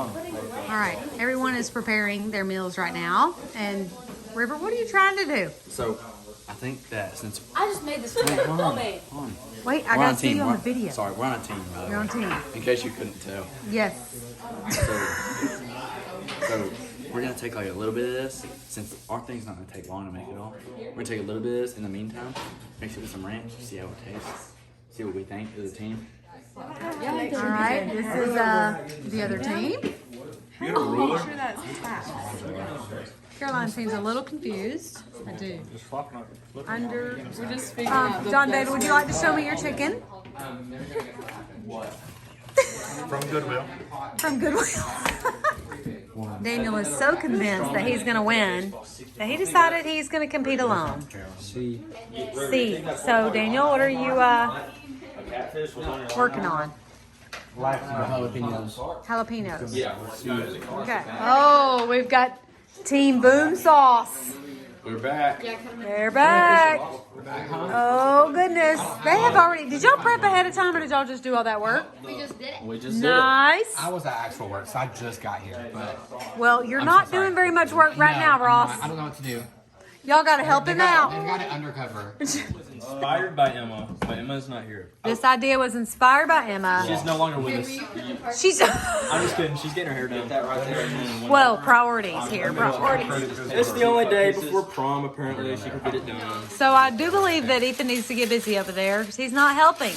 All right, everyone is preparing their meals right now. And River, what are you trying to do? So, I think that since I just made this food. hold on. Wait, I gotta see you on the video. Sorry, we're on a team. You're on team. In case you couldn't tell. Yes. So we're gonna take like a little bit of this, since our thing's not gonna take long to make it all. We're gonna take a little bit of this in the meantime, mix it with some ranch, see how it tastes, see what we think as a team. All right, this is the other team. You got a ruler? Caroline seems a little confused. I do. Just flopping up. Under. We're just figuring out the John David, would you like to show me your chicken? From Goodwill. From Goodwill. Daniel is so convinced that he's going to win that he decided he's going to compete alone. See. So, Daniel, what are you working on? Jalapenos. Jalapenos. Okay. Oh, we've got Team Boom Sauce. We're back. They're back. Oh, goodness. They have already. Did y'all prep ahead of time or did y'all just do all that work? We just did it. We just Nice. I was at actual work, so I just got here. But Well, you're not doing very much work right now, I'm Ross. not. I don't know what to do. Y'all got to help him They've out. got it undercover. Inspired by Emma, but Emma's not here. This idea was inspired by Emma. She's no longer with us. She's I'm just kidding. She's getting her hair done. well, priorities here. Priorities. It's the only day before prom, apparently. She can get it done. So I do believe that Ethan needs to get busy over there because he's not helping.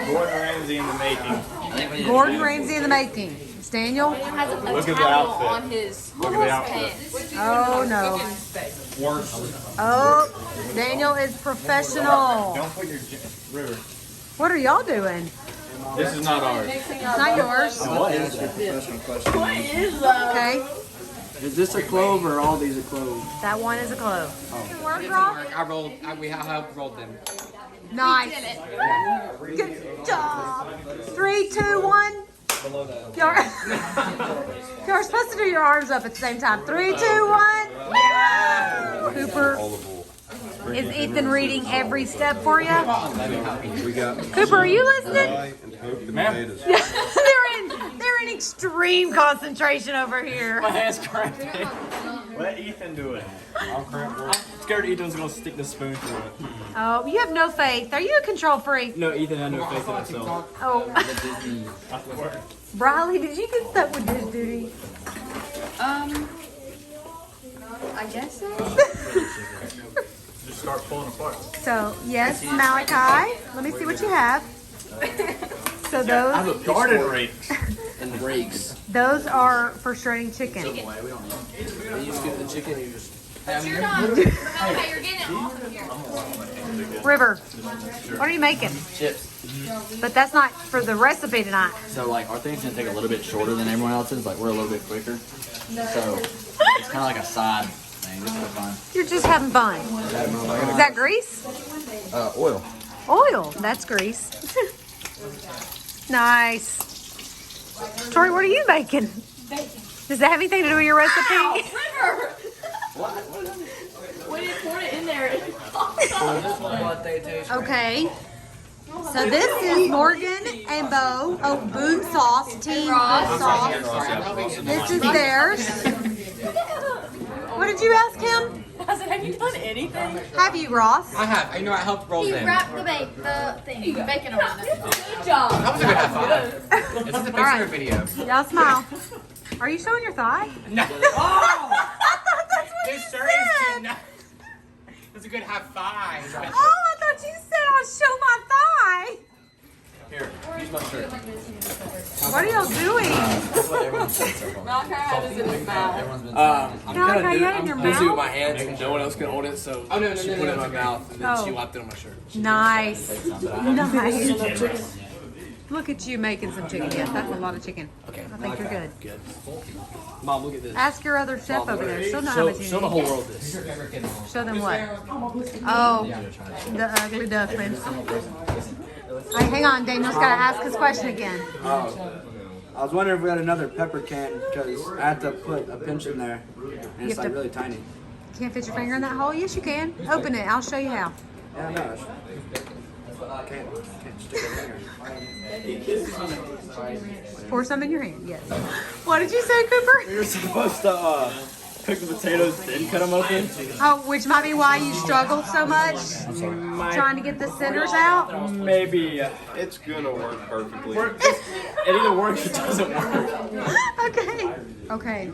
Gordon Ramsay in the making. Gordon Ramsay in the making. It's Daniel. Has a Look at the towel outfit. on his Look at the outfit. pants. Oh no. Worse. Oh, Daniel is professional. Don't put your River. What are y'all doing? This is not ours. It's not yours. What is your professional question? Okay. Is this a clove or all these are cloves? That one is a clove. It didn't work. I rolled. We helped rolled them. Nice. Good job. 3, 2, 1. You're you're supposed to do your arms up at the same time. 3, 2, 1. Cooper. Is Ethan reading every step for you? Cooper, are you listening? They're in extreme concentration over here. My hand's cramping. Let Ethan do it. I'm scared Ethan's gonna stick the spoon through it. Oh, you have no faith. Are you a control freak? No, Ethan had no faith in himself. Oh. Briley, did you get stuck with dish duty? I guess so. Just start pulling apart. So, yes, Malachi. Let me see what you have. So those Garden rakes. And rakes. those are for shredding chicken. We don't need. You scoop the chicken, you just. You're not. Remember how you're getting it off of here. River, what are you making? Chips. But that's not for the recipe tonight. So like our thing's gonna take a little bit shorter than everyone else's. Like we're a little bit quicker. So it's kind of like a side thing. This is fun. You're just having fun. Is that grease? Oil. Oil. That's grease. Nice. Tori, what are you making? Does that have anything to do with your recipe? River! When you poured it in there, it Okay. So this is Morgan and Bo. Oh, Boom Sauce, Team Boom Sauce. This is theirs. What did you ask him? I said, have you done anything? Have you, Ross? I have. You know, I helped roll He them. wrapped the bacon around it. Good job. That was a good high five. Is this a picture or video? Y'all smile. Are you showing your thigh? No. I thought that's what you said. That's a good high five. Oh, I thought you said I'll show my thigh. Here, use my shirt. What are y'all doing? Malachi had this in his mouth. I'm Malachi, you had it in your busy with mouth? my hands and no one else can hold it, so Oh, no, she no, put no, it in my no. mouth and then Oh. she wiped it on my shirt. Nice. Nice. Look at you making some chicken. Yes, that's a lot of chicken. Okay, I think you're good. Good. Mom, look at this. Ask your other chef over there. She'll know how much you Show the need. whole world this. Show them what? Oh, the ugly duckling. Hey, hang on, Daniel's got to ask his question again. I was wondering if we had another pepper can because I had to put a pinch in there, and it's have like to- really tiny. Can't fit your finger in that hole? Yes, you can. Open it. I'll show you how. Yeah, no. Can't stick it there. Pour some in your hand, yes. What did you say, Cooper? You're supposed to cook the potatoes, then cut them open. Oh, which might be why you struggled so much trying to get the centers out. Maybe. It's gonna work perfectly. It either works or doesn't work. Okay. Okay.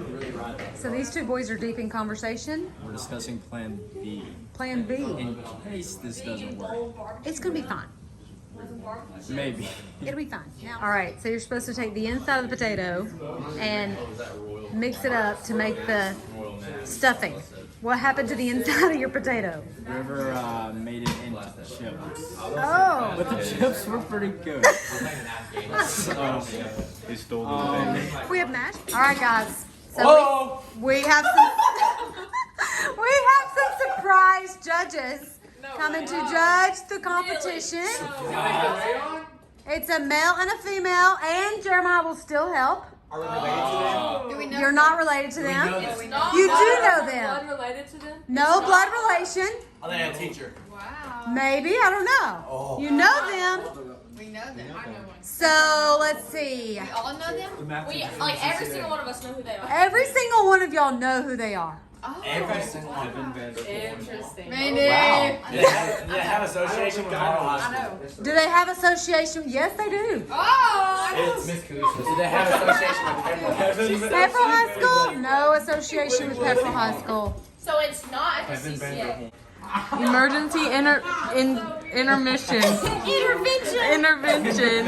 So these two boys are deep in conversation. We're discussing Plan B. Plan B. In case this doesn't work. It's gonna be fine. Maybe. It'll be fine. All right. So you're supposed to take the inside of the potato and mix it up to make the stuffing. What happened to the inside of your potato? River made it into chips. Oh. But the chips were pretty good. So, He stole the thing. We have mashed. All right, guys. So we have some surprise judges coming to judge the competition. It's a male and a female, and Jeremiah will still help. Are we related to them? Do we know? You're not related to them. We know You do know them. them. Blood related to them? No blood relation. Are they a teacher? Wow. Maybe, I don't know. You know them. We know them. I know one. So let's see. We all know them? We, like, every single one of us know who they are. Every single one of y'all know who they are. Oh. Every single one. Interesting. Randy. Wow. They have association with Harvard High I School. know. Do they have association? Yes, they do. Oh! It's Miss Kalisha. Do they have association with Pepperell? Pepperell High School? No association with Pepperell High School. So it's not at the CCA. Emergency intermission. Intervention.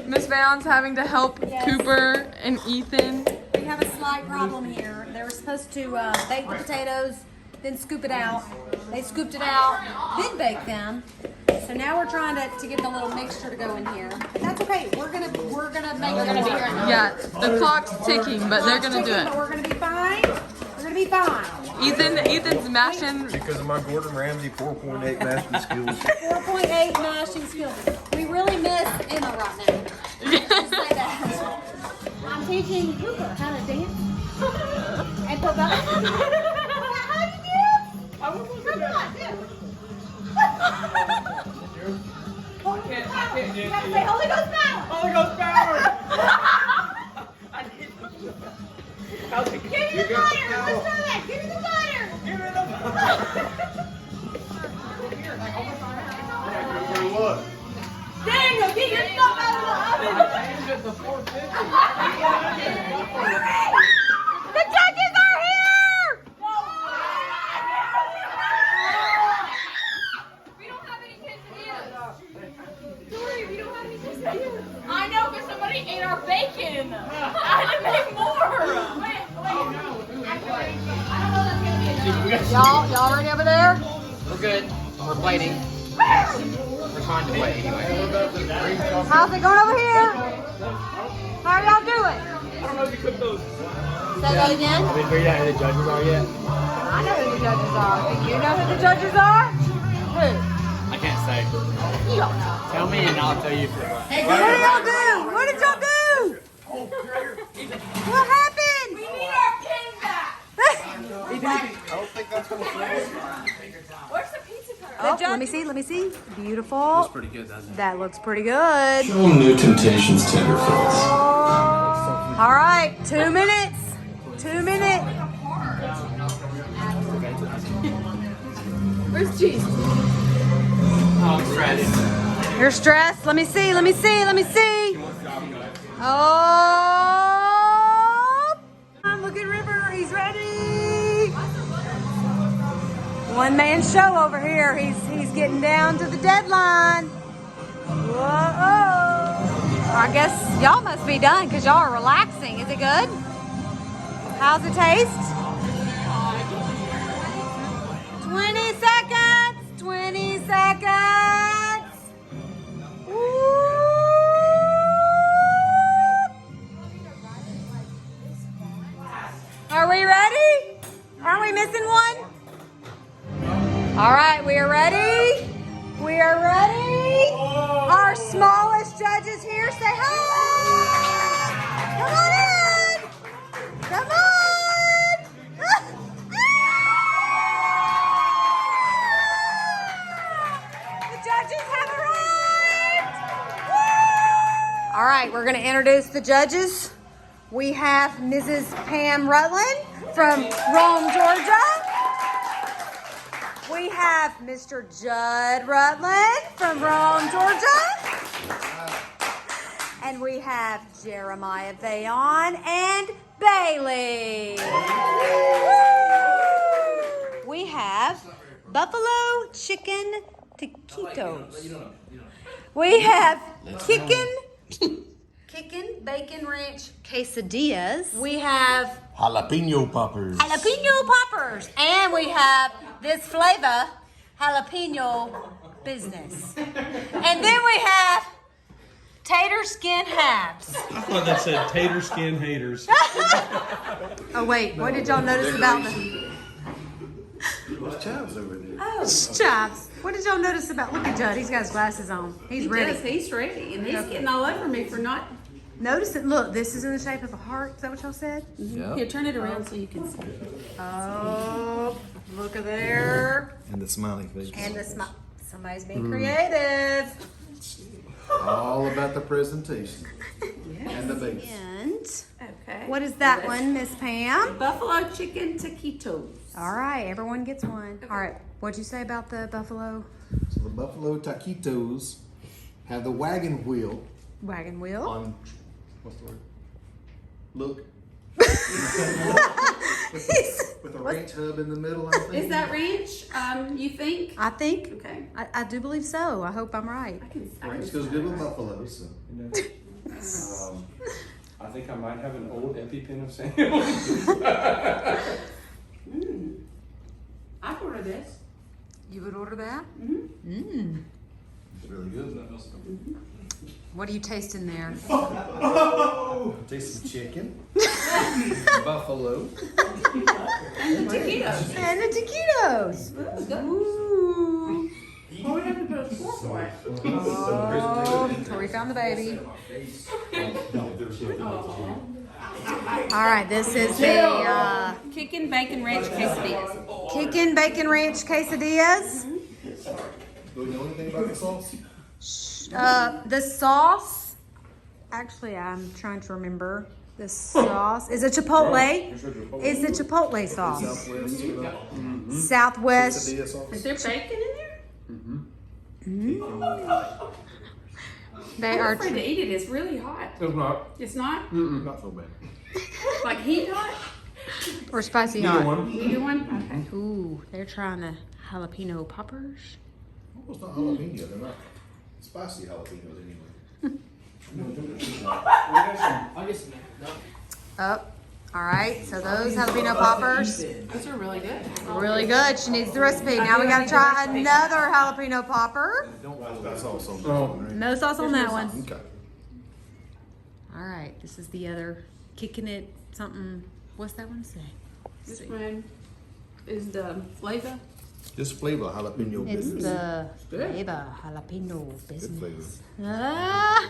Miss Bounds having to help Cooper and Ethan. We have a slight problem here. They were supposed to bake the potatoes, then scoop it out. They scooped it out, then baked them. So now we're trying to get the little mixture to go in here. But that's okay. We're gonna make it. Yeah, the clock's ticking, but they're gonna do But it. we're gonna be fine. We're gonna be fine. Ethan's mashing. Because of my Gordon Ramsay 4.8 mashing skills. 4.8 mashing skills. We really miss Emma right now. Just say that. I'm teaching Cooper how to dance and put buttons. How do you dance? Come on, do. You gotta say Holy Ghost power. Holy Ghost power! Give me the butter. Let's try that. Give me the butter. Give me the Look. Daniel, get your stuff out of the oven. The judges are here. We don't have any quesadillas. Sorry, we don't have any quesadillas. I know, because somebody ate our bacon. I had to make more. Wait. I don't know that's going to be enough. Y'all ready over there? We're good. We're plating. We're trying to play anyway. How's it going over here? How are y'all doing? I don't know if you cooked those. Say that again. Have you figured out who the judges are yet? I know who the judges are. Do you know who the judges are? Who? I can't say. You don't know. Tell me and I'll tell you. What did y'all do? What did y'all do? What happened? We need our pin back. I don't think that's going to fly. Where's the pizza cutter? Oh, let me see. Beautiful. Pretty good, doesn't it? That looks pretty good. Show 'em New Temptations tenderfoots. All right, 2 minutes. 2 minutes. Where's cheese? Oh, I'm stressed. You're stressed. Let me see. Oh, look at River. He's ready. One man show over here. He's getting down to the deadline. Whoa. I guess y'all must be done because y'all are relaxing. Is it good? How's it taste? 20 seconds. 20 seconds. Woo. Are we ready? Aren't we missing one? All right, we are ready. We are ready. Our smallest judges here, say hi. Come on in. Come on. The introduce the judges. We have Mrs. Pam Rutland from Rome, Georgia. We have Mr. Judd Rutland from Rome, Georgia. And we have Jeremiah Vayon and Bailey. We have Buffalo Chicken Taquitos. We have Kickin' Bacon Ranch Quesadillas. We have Jalapeno poppers. jalapeno poppers. And we have this flavor, jalapeno business. And then we have tater skin halves. I thought that said tater skin haters. Oh wait, what did y'all notice about the There's chives over there. chives? What did y'all notice about? Look at Judd. He's got his glasses on. He's ready. Yes, he's ready, and he's getting all over me for not. Notice it. Look, this is in the shape of a heart. Is that what y'all said? Here, turn it around so you can see. Oh, look at there. And the smiley face. And the smile. Somebody's being creative. All about the presentation. And the base. And Okay. what is that one, Miss Pam? Buffalo chicken taquitos. All right, everyone gets one. All right, what'd you say about the buffalo So the buffalo taquitos have the wagon wheel wagon wheel? on, what's the word? Look. With a ranch hub in the middle, I think. Is that ranch? You think? I think. Okay. I do believe so. I hope I'm right. Ranch goes good with buffalo, so. I think I might have an old EpiPen of Sam. I order this. You would order that? It's really good. What are you tasting there? Taste some chicken. Buffalo. And the taquitos. And the taquitos. Ooh. Oh, we have to put a fork on it. Oh, Tori found the baby. All right, this is the Kickin' bacon ranch quesadillas. Kickin' Bacon Ranch Quesadillas. Do we know anything about the sauce? The sauce, actually, I'm trying to remember. The sauce is a chipotle. It's the chipotle sauce. Southwest. Quesadilla sauce? Is there bacon in there? They I'm are. afraid to eat it. It's really hot. It's not. It's not? Not so bad. Like heat hot? Or spicy hot. Either one? Okay. Ooh, they're trying the jalapeno poppers. Well, it's not jalapeno. They're not spicy jalapenos anyway. Oh, all right. So those jalapeno poppers, Those are really good. really good. She needs the recipe. Now we gotta try another jalapeno popper. That's also right? No sauce on that one. Okay. All right. This is the other kicking it something. What's that one say? This one is the flavor. Just flavor jalapeno It's business. the flavor jalapeno Good business. flavor. Ah.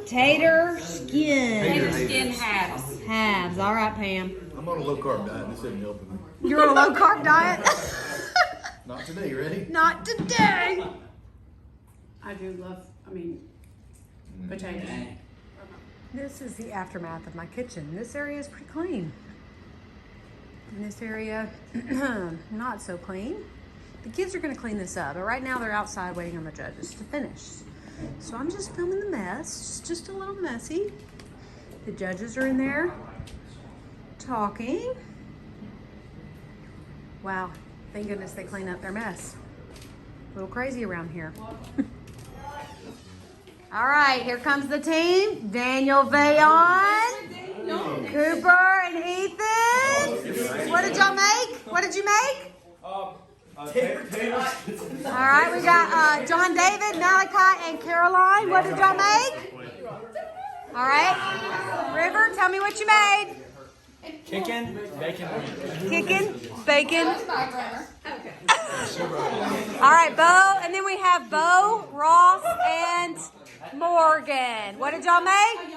Tater skin. Tater skin halves. Halves. All right, Pam. I'm on a low carb diet. This isn't helping me. You're on a low carb diet? Not today. Ready? Not today. I do love, potatoes. This is the aftermath of my kitchen. This area is pretty clean. And this area, not so clean. The kids are gonna clean this up, but right now they're outside waiting on the judges to finish. So I'm just filming the mess, just a little messy. The judges are in there talking. Wow, thank goodness they clean up their mess. A little crazy around here. All right, here comes the team. Daniel Vayon, Cooper, and Ethan. What did y'all make? What did you make? All right, we got John David, Malachi, and Caroline. What did y'all make? All right, River, tell me what you made. Kicking bacon. Kicking, bacon. All right, Bo, and then we have Bo, Ross, and Morgan. What did y'all make?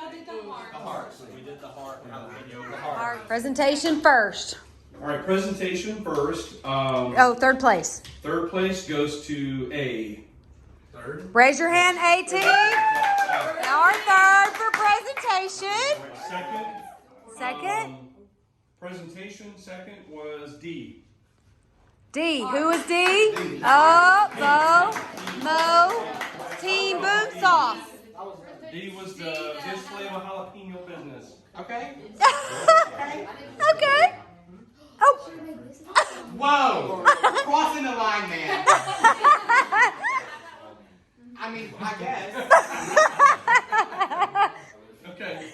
Heart. Presentation first. All right, presentation first. Oh, third place. Third place goes to A. Raise your hand, A team. Our third for presentation. Second. Presentation second was D. D. Who was D? Oh, Mo. Team Boom Sauce. D was the display of a jalapeno business. Okay. Okay. Oh. Whoa! Crossing the line, man. I mean, I guess. Okay,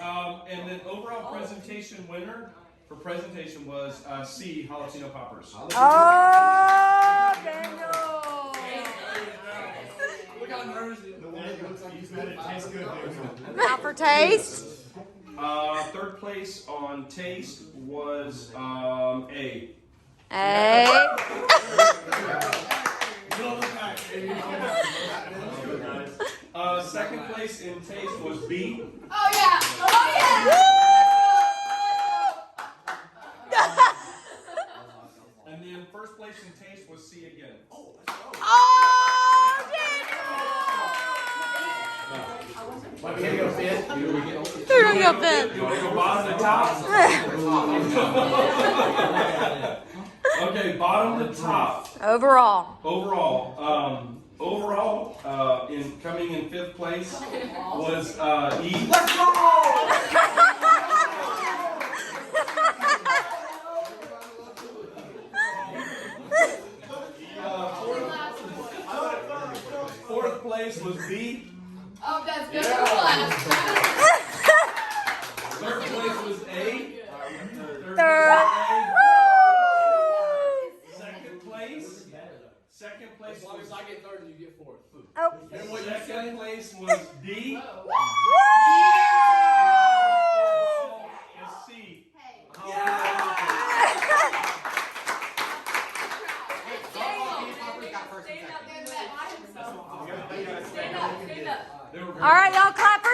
and then overall presentation winner for presentation was C, jalapeno poppers. Oh, Daniel. Look how nervous he is. The one that looks like he's good at tastes good. Now for taste. Third place on taste was A. A. Second place in taste was B. Oh yeah! Oh yeah! And then first place in taste was C again. Oh, Daniel. They're gonna go fifth. You want to go bottom to top? Okay, bottom to top. Overall. Overall, in coming in fifth place was E. Let's go! Fourth place was B. Oh, that's good. Third place was A. Third. Second place was I get third and you get fourth. Oh. second place was D. And C. All right, y'all clap